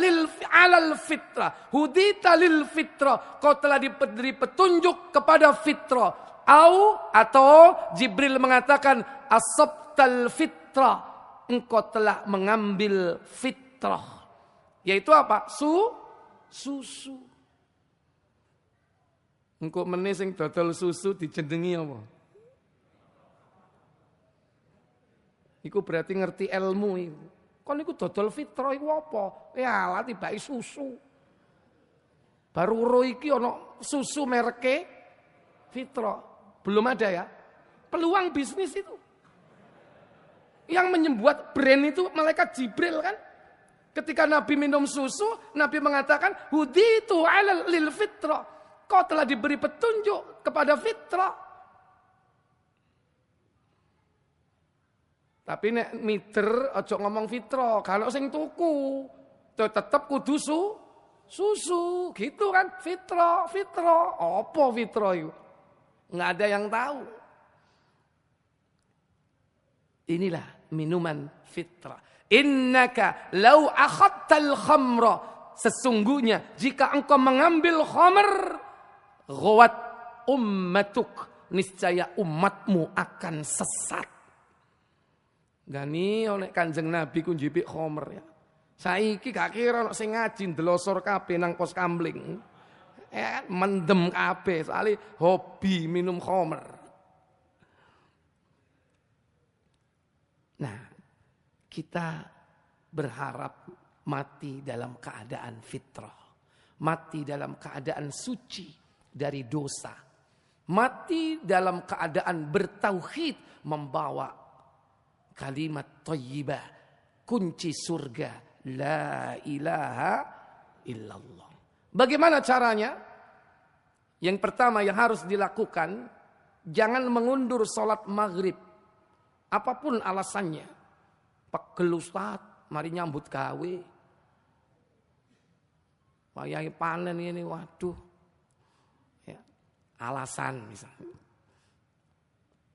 alal fitrah. Hudita lil fitrah. Kau telah diberi petunjuk kepada fitrah. Atau Jibril mengatakan asabtal fitrah. Engkau telah mengambil fitrah. Yaitu apa? Susu. Engkau menising dodol susu dijenengi apa? Iku berarti ngerti ilmu itu. Kon iku dodol fitrah iku apa? Ya lah tibake susu. Baru ro iki ana susu mereke fitrah. Belum ada ya. Peluang bisnis itu. Yang membuat brand itu malaikat Jibril kan. Ketika Nabi minum susu, Nabi mengatakan huditu alal lil fitrah. Kau telah diberi petunjuk kepada fitrah. Tapi nek mider aja ngomong fitrah, kalau sing tuku tetep kudu susu, gitu kan? Fitrah. Apa fitrah itu? Enggak ada yang tahu. Inilah minuman fitrah. Innaka law akhadtal khamra, sesungguhnya jika engkau mengambil khamr, ghawat ummatuk, niscaya umatmu akan sesat. Gani oleh Kanjeng Nabi ku njipik khomer ya. Saiki gak kira ono sing ngaji ndelosor kabeh nang pos kamling. Ya kan mendem kabeh soalé hobi minum khomer. Nah, kita berharap mati dalam keadaan fitrah. Mati dalam keadaan suci dari dosa. Mati dalam keadaan bertauhid, membawa kalimat thayyibah, kunci surga, la ilaha illallah. Bagaimana caranya? Yang pertama yang harus dilakukan, jangan mengundur sholat maghrib. Apapun alasannya. Pegel Ustaz, mari nyambut gawe. Wayahe panen ini, waduh. Ya, alasan misalnya.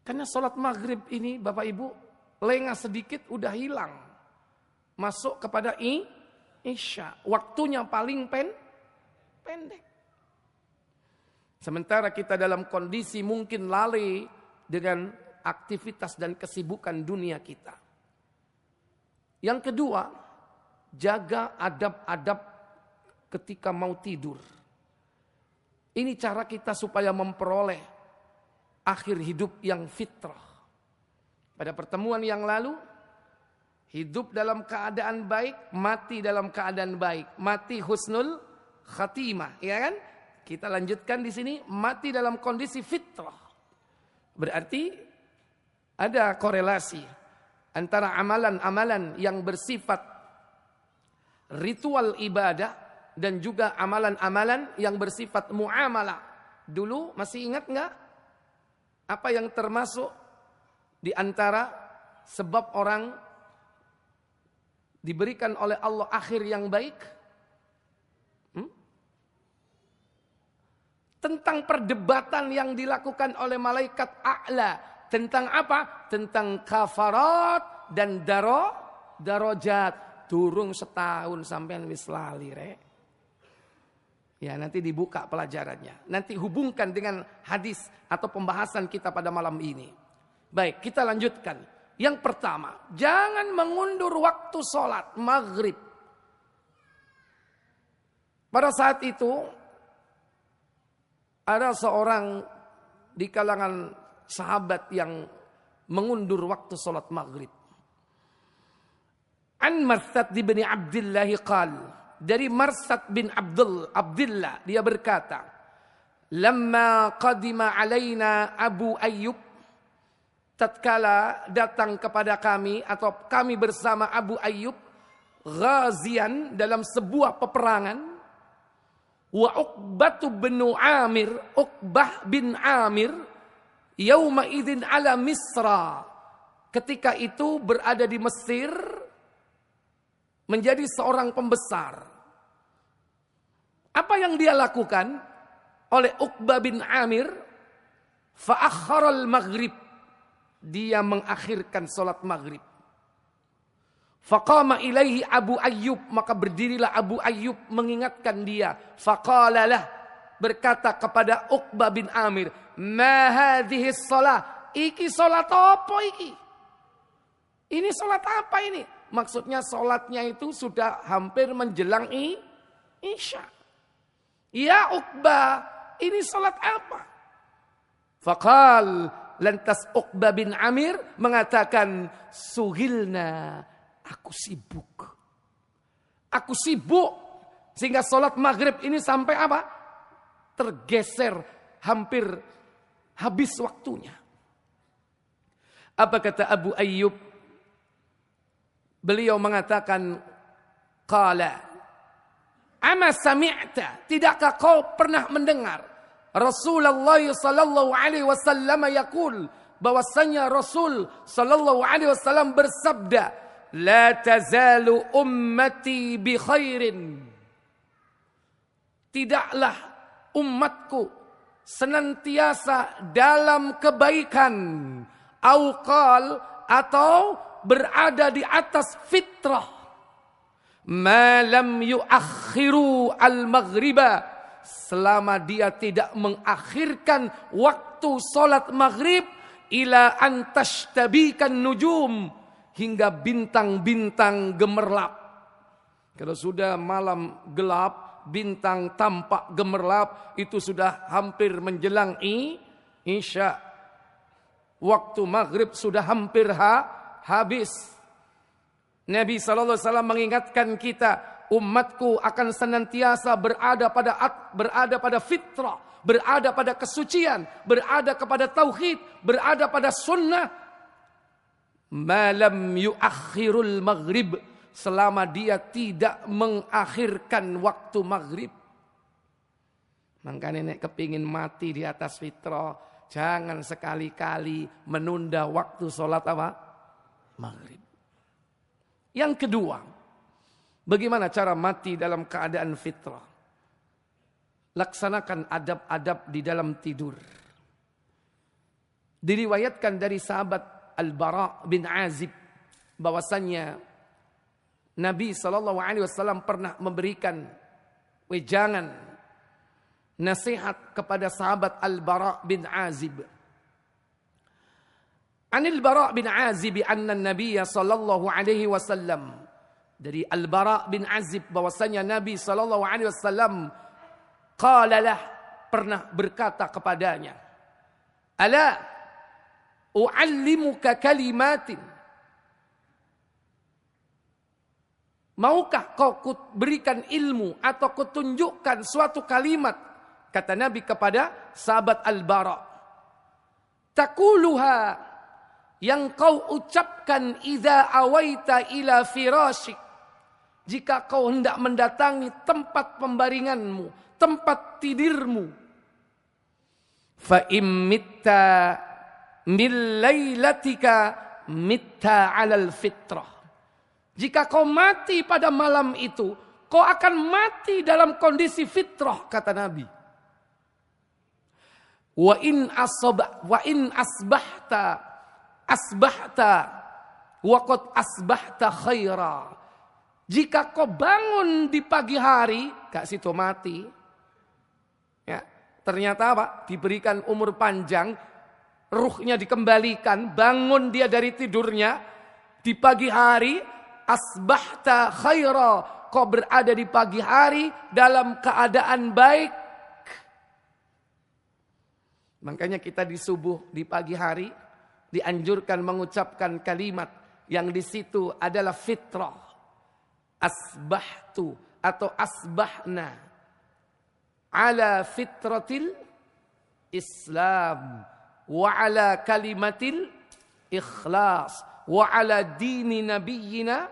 Karena sholat maghrib ini Bapak Ibu, lengah sedikit udah hilang. Masuk kepada isya. Waktunya paling pendek. Sementara kita dalam kondisi mungkin lalai dengan aktivitas dan kesibukan dunia kita. Yang kedua, jaga adab-adab ketika mau tidur. Ini cara kita supaya memperoleh akhir hidup yang fitrah. Pada pertemuan yang lalu, hidup dalam keadaan baik, mati dalam keadaan baik. Mati husnul khatimah, ya kan? Kita lanjutkan di sini, mati dalam kondisi fitrah. Berarti ada korelasi antara amalan-amalan yang bersifat ritual ibadah dan juga amalan-amalan yang bersifat muamalah. Dulu masih ingat enggak? Apa yang termasuk di antara sebab orang diberikan oleh Allah akhir yang baik? Tentang perdebatan yang dilakukan oleh malaikat a'la. Tentang apa? Tentang kafarat dan darajat. Durung setahun sampean wis lali rek. Ya nanti dibuka pelajarannya. Nanti hubungkan dengan hadis atau pembahasan kita pada malam ini. Baik, kita lanjutkan. Yang pertama, jangan mengundur waktu sholat maghrib. Pada saat itu, ada seorang di kalangan sahabat yang mengundur waktu sholat maghrib. An Marsad bin Abdullah qal, dari Marsad bin Abdullah, dia berkata, Lamma qadima alaina Abu Ayyub, tatkala datang kepada kami atau kami bersama Abu Ayyub ghazian dalam sebuah peperangan, wa Uqbah bin Amir yauma idzin ala Misra, ketika itu berada di Mesir menjadi seorang pembesar. Apa yang dia lakukan oleh Uqbah bin Amir? Fa'akharal maghrib, dia mengakhirkan salat maghrib. Faqama ilaihi Abu Ayyub, maka berdirilah Abu Ayyub mengingatkan dia. Faqalalah, berkata kepada Uqbah bin Amir, ma hadhihi shalah, iki salat apa iki? Ini salat apa ini? Maksudnya salatnya itu sudah hampir menjelang Isya. Ya Uqbah, ini salat apa? Faqal, lantas Uqbah bin Amir mengatakan, suhilna, aku sibuk. Aku sibuk. Sehingga salat maghrib ini sampai apa? Tergeser, hampir habis waktunya. Apa kata Abu Ayyub? Beliau mengatakan, qala, ama sami'ta, tidakkah kau pernah mendengar Rasulullah sallallahu alaihi wasallam yaqul, bahwasanya Rasul sallallahu alaihi wasallam bersabda, la tazalu ummati bi khairin, tidaklah umatku senantiasa dalam kebaikan, au qal, atau berada di atas fitrah, ma lam yuakhiru al-maghriba, selama dia tidak mengakhirkan waktu salat maghrib, ila an tashtabikan nujum, hingga bintang-bintang gemerlap. Kalau sudah malam gelap, bintang tampak gemerlap, itu sudah hampir menjelang Isya. Waktu maghrib sudah hampir habis. Nabi SAW mengingatkan kita, umatku akan senantiasa berada pada fitrah, berada pada kesucian, berada kepada tauhid, berada pada sunnah. Malam yuakhirul maghrib, selama dia tidak mengakhirkan waktu maghrib. Makanya nek kepingin mati di atas fitrah, jangan sekali-kali menunda waktu sholat apa? Maghrib. Yang kedua, bagaimana cara mati dalam keadaan fitrah? Laksanakan adab-adab di dalam tidur. Diriwayatkan dari sahabat Al-Bara bin Azib bahwasannya Nabi SAW pernah memberikan wejangan, nasihat kepada sahabat Al-Bara bin Azib. Anil Bara bin Azib anna Nabi sallallahu alaihi wasallam, dari Al-Bara bin Azib bahwasanya Nabi sallallahu alaihi wasallam qalalah, pernah berkata kepadanya, ala uallimuka kalimatin, maukah kau berikan ilmu atau kutunjukkan suatu kalimat, kata Nabi kepada sahabat Al-Bara, takuluha, yang kau ucapkan idza awaita ila firasyik, jika kau hendak mendatangi tempat pembaringanmu, tempat tidurmu. Fa immitta min lailatika mitta 'alal fitrah, jika kau mati pada malam itu, kau akan mati dalam kondisi fitrah, kata Nabi. Wa in asbahta wa qad asbahta khaira, jika kau bangun di pagi hari, gak situ mati. Ya, ternyata apa? Diberikan umur panjang, ruhnya dikembalikan, bangun dia dari tidurnya di pagi hari, asbahta khaira, kau berada di pagi hari dalam keadaan baik. Makanya kita di subuh, di pagi hari dianjurkan mengucapkan kalimat yang di situ adalah fitrah. Asbahtu atau asbahna ala fitratil Islam wa ala kalimatil ikhlas. Wa ala dini nabiyyina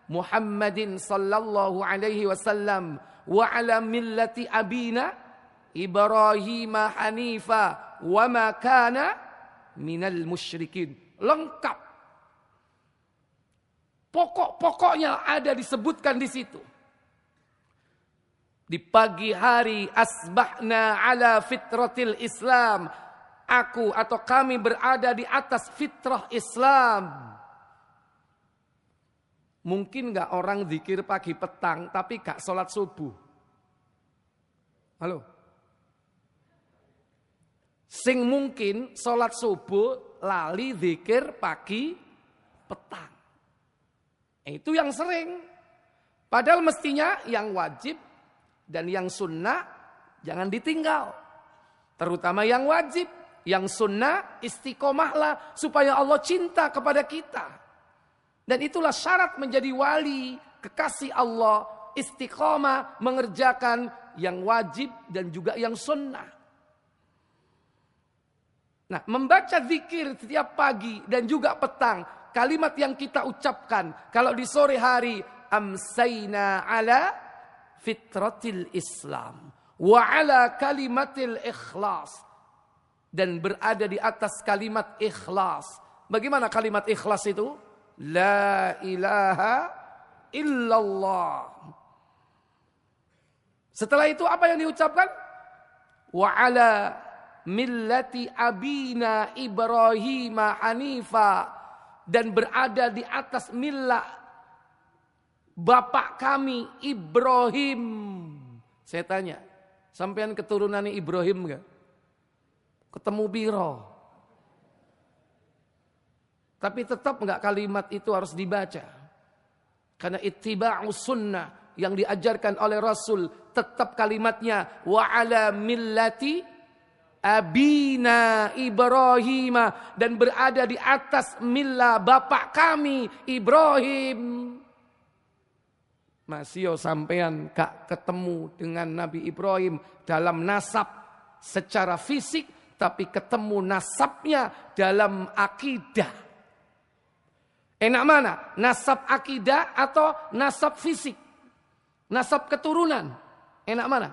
Muhammadin sallallahu alaihi wasallam wa ala millati abina Ibrahim hanifa wa ma kana minal musyrikin. Lengkap. Pokok-pokoknya ada disebutkan di situ. Di pagi hari asbahna ala fitratil Islam. Aku atau kami berada di atas fitrah Islam. Mungkin gak orang zikir pagi petang tapi gak sholat subuh? Halo? Sing mungkin sholat subuh lali zikir pagi petang. Itu yang sering. Padahal mestinya yang wajib dan yang sunnah jangan ditinggal. Terutama yang wajib. Yang sunnah istiqomahlah supaya Allah cinta kepada kita. Dan itulah syarat menjadi wali, kekasih Allah, istiqomah, mengerjakan yang wajib dan juga yang sunnah. Nah, membaca zikir setiap pagi dan juga petang, kalimat yang kita ucapkan, kalau di sore hari, amsayna ala fitratil Islam, wa ala kalimatil ikhlas, dan berada di atas kalimat ikhlas. Bagaimana kalimat ikhlas itu? La ilaha illallah. Setelah itu apa yang diucapkan? Wa ala millati abina Ibrahim hanifa, dan berada di atas millah bapak kami Ibrahim. Saya tanya, sampean keturunan Ibrahim enggak? Ketemu biro. Tapi tetap enggak kalimat itu harus dibaca. Karena ittiba'us sunnah yang diajarkan oleh Rasul, tetap kalimatnya wa ala millati abina Ibrahim, dan berada di atas millah bapak kami Ibrahim. Masih sampean gak ketemu dengan Nabi Ibrahim dalam nasab secara fisik, tapi ketemu nasabnya dalam akidah. Enak mana? Nasab akidah atau nasab fisik? Nasab keturunan. Enak mana?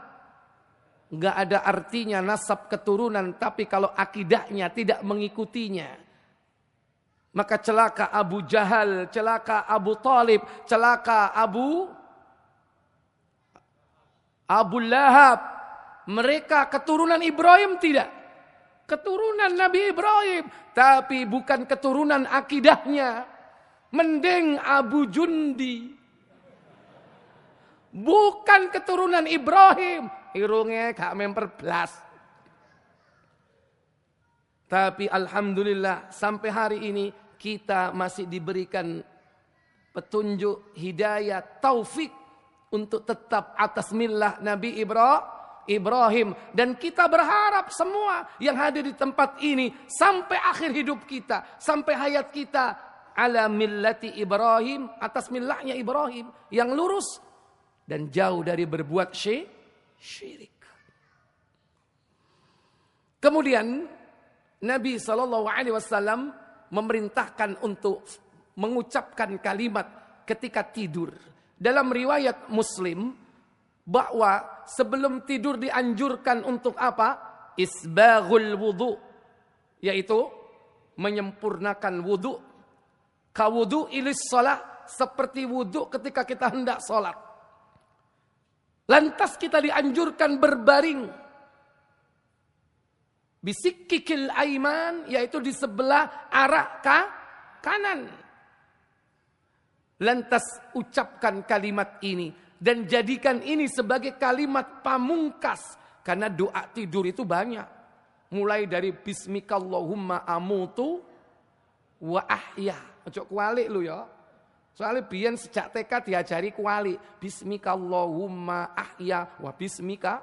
Enggak ada artinya nasab keturunan, tapi kalau akidahnya tidak mengikutinya, maka celaka Abu Jahal, celaka Abu Talib, celaka Abu Lahab. Mereka keturunan Ibrahim tidak? Keturunan Nabi Ibrahim, tapi bukan keturunan akidahnya. Mending Abu Jundi. Bukan keturunan Ibrahim. Irungnya gak memper blas. Tapi alhamdulillah sampai hari ini kita masih diberikan petunjuk, hidayah, taufik untuk tetap atas millah Nabi Ibrahim. Dan kita berharap semua yang hadir di tempat ini sampai akhir hidup kita, sampai hayat kita, ala millati Ibrahim, atas millahnya Ibrahim yang lurus dan jauh dari berbuat syirik. Kemudian Nabi SAW memerintahkan untuk mengucapkan kalimat ketika tidur. Dalam riwayat Muslim bahwa sebelum tidur dianjurkan untuk apa? Isbaghul wudu, yaitu menyempurnakan wudu. Kawudu ilis sholat, seperti wudu ketika kita hendak sholat. Lantas kita dianjurkan berbaring. Bisikikil aiman, yaitu di sebelah arah kanan. Lantas ucapkan kalimat ini. Dan jadikan ini sebagai kalimat pamungkas. Karena doa tidur itu banyak. Mulai dari bismikallahumma amutu wa ahya. Ojo kualik lu ya. Soalnya biyen sejak TK diajari kualik. Bismikallahumma ahya wa bismika.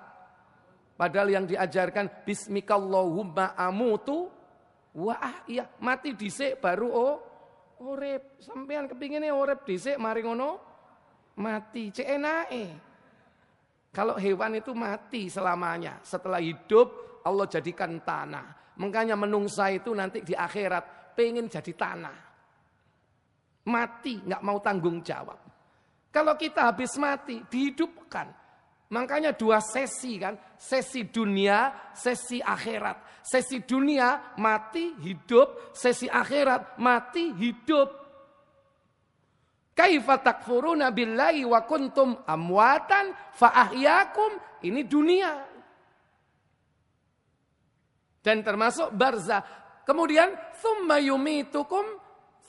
Padahal yang diajarkan bismikallahumma amutu wa ahya. Mati dhisik baru urip. Sampean kepingine urip dhisik mari ngono mati. Cek enake. Kalau hewan itu mati selamanya. Setelah hidup Allah jadikan tanah. Makanya menungsa itu nanti di akhirat pengen jadi tanah. Mati, nggak mau tanggung jawab. Kalau kita habis mati, dihidupkan. Makanya 2 sesi kan, sesi dunia, sesi akhirat. Sesi dunia, mati, hidup. Sesi akhirat, mati, hidup. Kaifa takfuruna billahi wa kuntum amwatan fa ahyakum. Ini dunia. Dan termasuk barzah. Kemudian tsumma yumitukum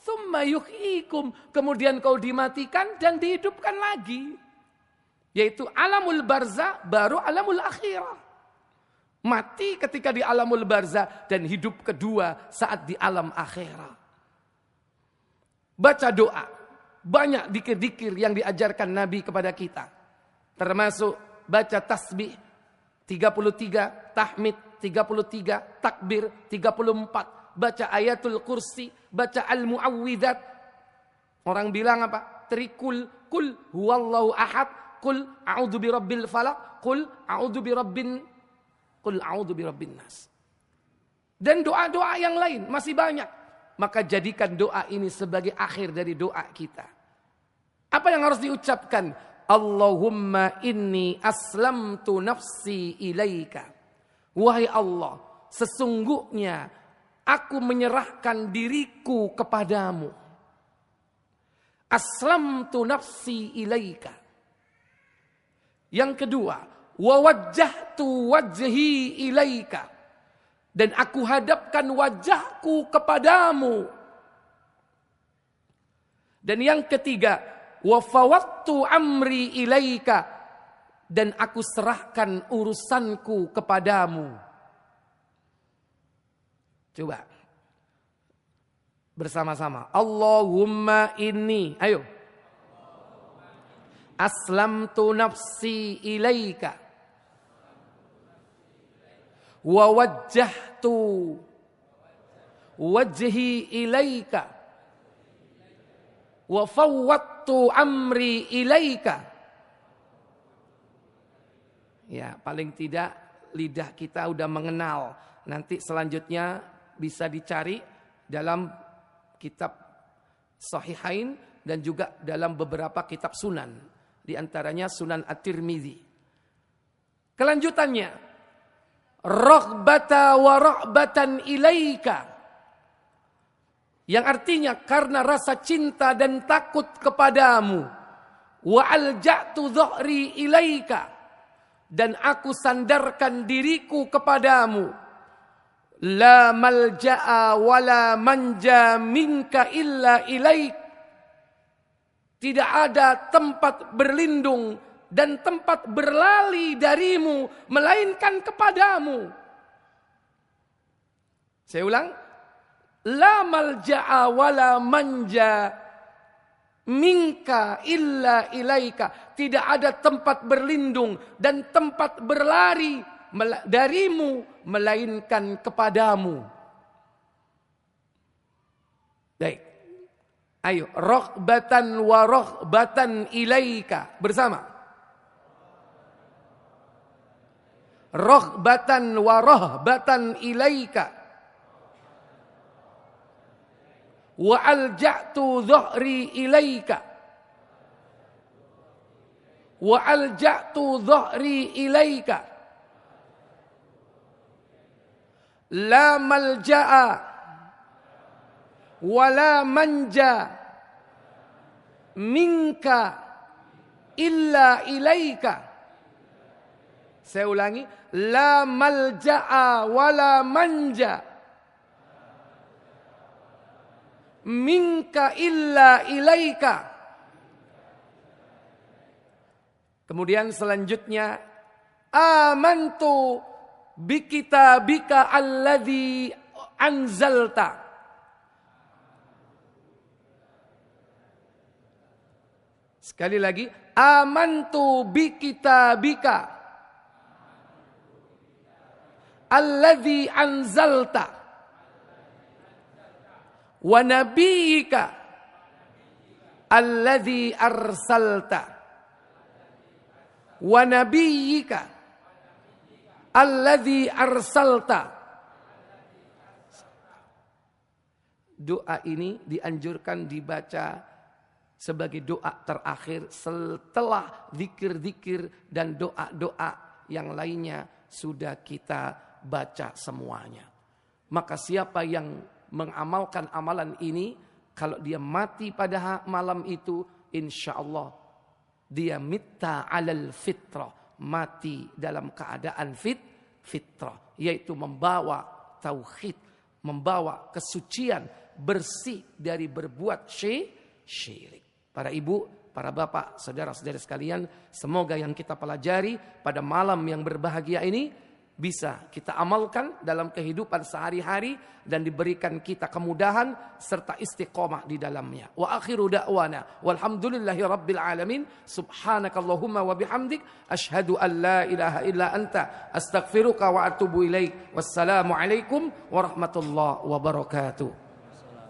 tsumma yuhyikum. Kemudian kau dimatikan dan dihidupkan lagi. Yaitu alamul barzah baru alamul akhirah. Mati ketika di alamul barzah dan hidup kedua saat di alam akhirah. Baca doa. Banyak dikir-dikir yang diajarkan Nabi kepada kita. Termasuk baca tasbih 33, tahmid 33, takbir 34. Baca ayatul kursi, baca al-mu'awwidat. Orang bilang apa? Trikul, kul huwallahu ahad, kul a'udzu birabbil falaq, kul a'udzu birabbin nas. Dan doa-doa yang lain masih banyak. Maka jadikan doa ini sebagai akhir dari doa kita. Apa yang harus diucapkan? Allahumma inni aslamtu nafsi ilaika. Wahai Allah, sesungguhnya aku menyerahkan diriku kepadamu. Aslamtu nafsi ilaika. Yang kedua, wa wajjahtu wajhi ilaika. Dan aku hadapkan wajahku kepadamu. Dan yang ketiga, wa fawattu amri ilaika. Dan aku serahkan urusanku kepadamu. Coba. Bersama-sama. Allahumma inni. Ayo. Aslamtu nafsi ilaika. Wa wajjahtu wajhi ilaika. Wa fawwattu amri ilaika. Ya, paling tidak lidah kita udah mengenal. Nanti selanjutnya bisa dicari dalam kitab Sahihain dan juga dalam beberapa kitab sunan. Di antaranya Sunan At-Tirmidzi. Kelanjutannya, raghbata wa rahbatan ilaika. Yang artinya karena rasa cinta dan takut kepadamu. Wa alja'tu dhahri ilaika. Dan aku sandarkan diriku kepadamu. La malja'a wa la manja minka illa ilaik. Tidak ada tempat berlindung dan tempat berlari darimu melainkan kepadamu. Saya ulang. La malja'a wa la manja minka illa ilaika. Tidak ada tempat berlindung dan tempat berlari darimu melainkan kepadamu. Baik. Ayo, raghbatan wa rahbatan ilaika. Bersama. Raghbatan wa rahbatan ilaika. Wa alja'tu dhahri ilaika. Wa alja'tu dhahri ilaika. La malja'a wa la manja minka illa ilaika. Saya ulangi. La malja'a wa la manja minka illa ilaika. Kemudian selanjutnya, amantu bikitabika alladhi anzalta. Sekali lagi, amantu bikitabika alladhi anzalta. Wa nabiyyika alladhi arsalta. Wa nabiyyika alladhi arsalta. doa ini dianjurkan dibaca sebagai doa terakhir setelah zikir-zikir dan doa-doa yang lainnya sudah kita baca semuanya. Maka siapa yang mengamalkan amalan ini, kalau dia mati pada malam itu, insya Allah dia mitta alal fitrah, mati dalam keadaan fitrah, yaitu membawa tauhid, membawa kesucian, bersih dari berbuat syirik. Para ibu, para bapak, saudara-saudara sekalian, semoga yang kita pelajari pada malam yang berbahagia ini bisa kita amalkan dalam kehidupan sehari-hari dan diberikan kita kemudahan serta istiqomah di dalamnya. Wa akhiru da'wana walhamdulillahi rabbil alamin. Subhanakallahumma wa bihamdik asyhadu an la ilaha illa anta astaghfiruka wa atubu ilaik. Wassalamu alaikum warahmatullahi wabarakatuh.